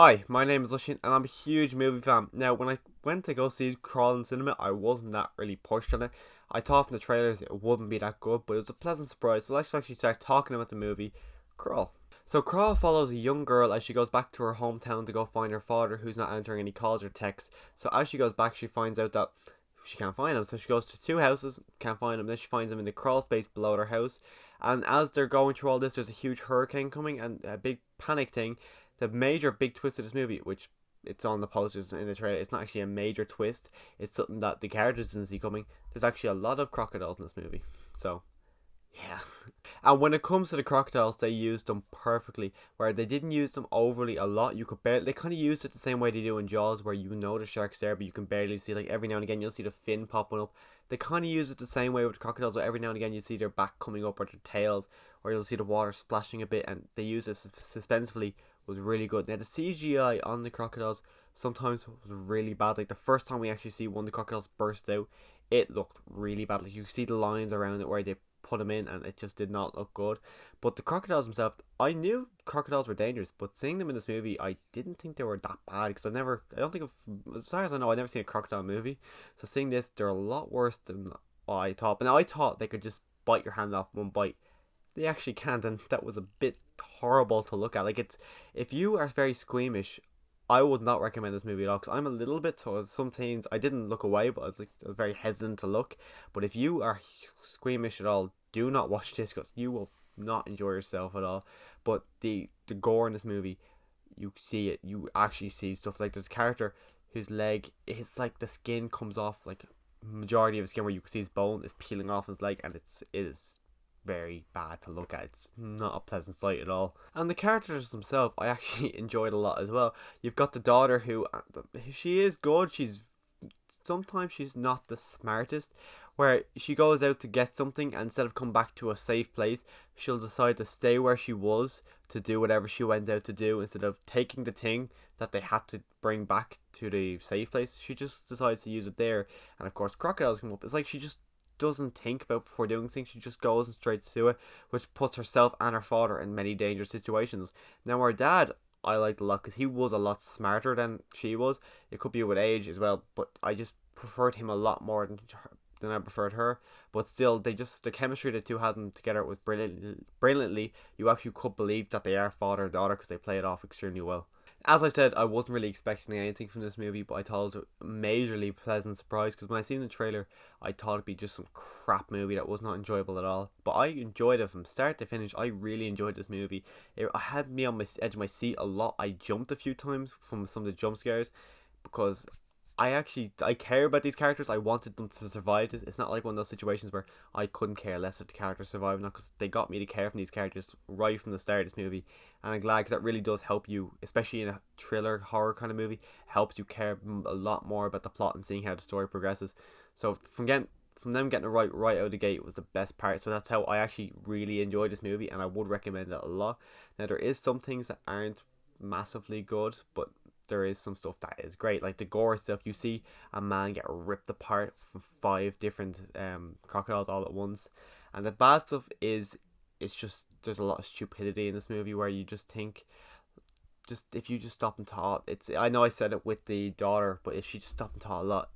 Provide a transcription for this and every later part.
Hi, my name is Lushin and I'm a huge movie fan. Now, when I went to go see Crawl in cinema, I wasn't that really pushed on it. I thought from the trailers it wouldn't be that good, but it was a pleasant surprise. So let's actually start talking about the movie Crawl. So Crawl follows a young girl as she goes back to her hometown to go find her father, who's not answering any calls or texts. So as she goes back, she finds out that she can't find him. So she goes to two houses, can't find him. Then she finds him in the crawl space below their house. And as they're going through all this, there's a huge hurricane coming and a big panic thing. The major big twist of this movie, which it's on the posters in the trailer, it's not actually a major twist. It's something that the characters didn't see coming. There's actually a lot of crocodiles in this movie. So yeah. And when it comes to the crocodiles, they used them perfectly. Where they didn't use them overly a lot. You could barely, they kind of used it the same way they do in Jaws, where you know the shark's there, but you can barely see, like every now and again you'll see the fin popping up. They kind of use it the same way with the crocodiles, where every now and again you see their back coming up or their tails, or you'll see the water splashing a bit, and they use it suspensefully. Was really good. Now the CGI on the crocodiles sometimes was really bad. Like the first time we actually see one of the crocodiles burst out, it looked really bad. Like you see the lines around it where they put them in, and it just did not look good. But the crocodiles themselves, I knew crocodiles were dangerous, but seeing them in this movie, I didn't think they were that bad because I don't think, as far as I know, I've never seen a crocodile movie. So seeing this, they're a lot worse than what I thought. But now I thought they could just bite your hand off one bite. They actually can't, and that was a bit horrible to look at. Like it's, if you are very squeamish, I would not recommend this movie at all because I'm a little bit, so some scenes I didn't look away, but I was very hesitant to look. But if you are squeamish at all, do not watch this because you will not enjoy yourself at all. But the gore in this movie, you see it, you actually see stuff like there's a character whose leg, his like the skin comes off, like majority of his skin where you can see his bone is peeling off his leg, and it is very bad to look at. It's not a pleasant sight at all. And the characters themselves, I actually enjoyed a lot as well. You've got the daughter who, she is good. Sometimes she's not the smartest, where she goes out to get something and instead of come back to a safe place, she'll decide to stay where she was to do whatever she went out to do instead of taking the thing that they had to bring back to the safe place. She just decides to use it there, and of course crocodiles come up. It's like she just doesn't think about before doing things. She just goes and straight to it, which puts herself and her father in many dangerous situations. Now her dad, I liked a lot because he was a lot smarter than she was. It could be with age as well, but I just preferred him a lot more than I preferred her. But still, the chemistry the two had them together was brilliantly. You actually could believe that they are father and daughter because they play it off extremely well. As I said, I wasn't really expecting anything from this movie, but I thought it was a majorly pleasant surprise because when I seen the trailer, I thought it'd be just some crap movie that was not enjoyable at all. But I enjoyed it from start to finish. I really enjoyed this movie. It had me on my edge of my seat a lot. I jumped a few times from some of the jump scares because I care about these characters. I wanted them to survive this. It's not like one of those situations where I couldn't care less if the characters survive, not because they got me to care from these characters right from the start of this movie. And I'm glad because that really does help you, especially in a thriller horror kind of movie, helps you care a lot more about the plot and seeing how the story progresses. So from them getting it right out of the gate was the best part. So that's how I actually really enjoyed this movie, and I would recommend it a lot. Now there is some things that aren't massively good, but there is some stuff that is great, like the gore stuff. You see a man get ripped apart from 5 different crocodiles all at once, and the bad stuff is it's just there's a lot of stupidity in this movie where you just think, just if you just stop and thought, it's, I know I said it with the daughter, but if she just stopped and thought a lot,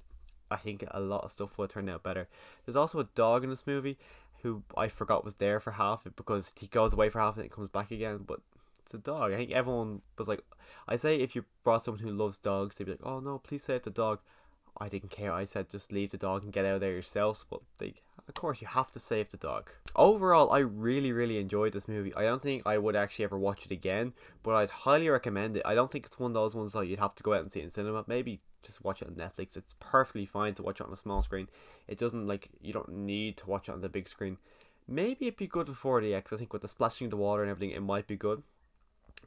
I think a lot of stuff would turn out better. There's also a dog in this movie who I forgot was there for half it because he goes away for half it and comes back again, but it's a dog. I think everyone was like, I say if you brought someone who loves dogs, they'd be like, oh no, please save the dog. I didn't care. I said just leave the dog and get out of there yourselves, but of course you have to save the dog. Overall, I really enjoyed this movie. I don't think I would actually ever watch it again, but I'd highly recommend it. I don't think it's one of those ones that you'd have to go out and see in cinema. Maybe just watch it on Netflix. It's perfectly fine to watch it on a small screen. It doesn't, like, you don't need to watch it on the big screen. Maybe it'd be good for 4DX. I think with the splashing of the water and everything, it might be good.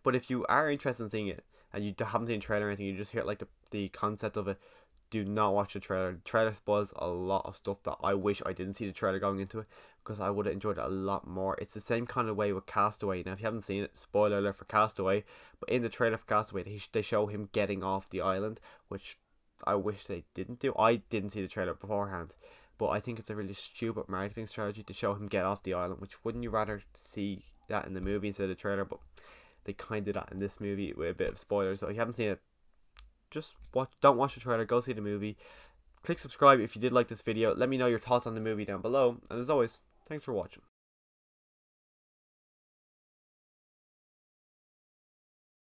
But if you are interested in seeing it and you haven't seen the trailer or anything, you just hear like the concept of it, do not watch the trailer. The trailer spoils a lot of stuff that I wish I didn't see the trailer going into it because I would have enjoyed it a lot more. It's the same kind of way with Castaway. Now, if you haven't seen it, spoiler alert for Castaway, but in the trailer for Castaway, they show him getting off the island, which I wish they didn't do. I didn't see the trailer beforehand, but I think it's a really stupid marketing strategy to show him get off the island, which wouldn't you rather see that in the movie instead of the trailer? But they kind of did that in this movie with a bit of spoilers. So if you haven't seen it, just don't watch the trailer, go see the movie. Click subscribe if you did like this video. Let me know your thoughts on the movie down below, and as always, thanks for watching.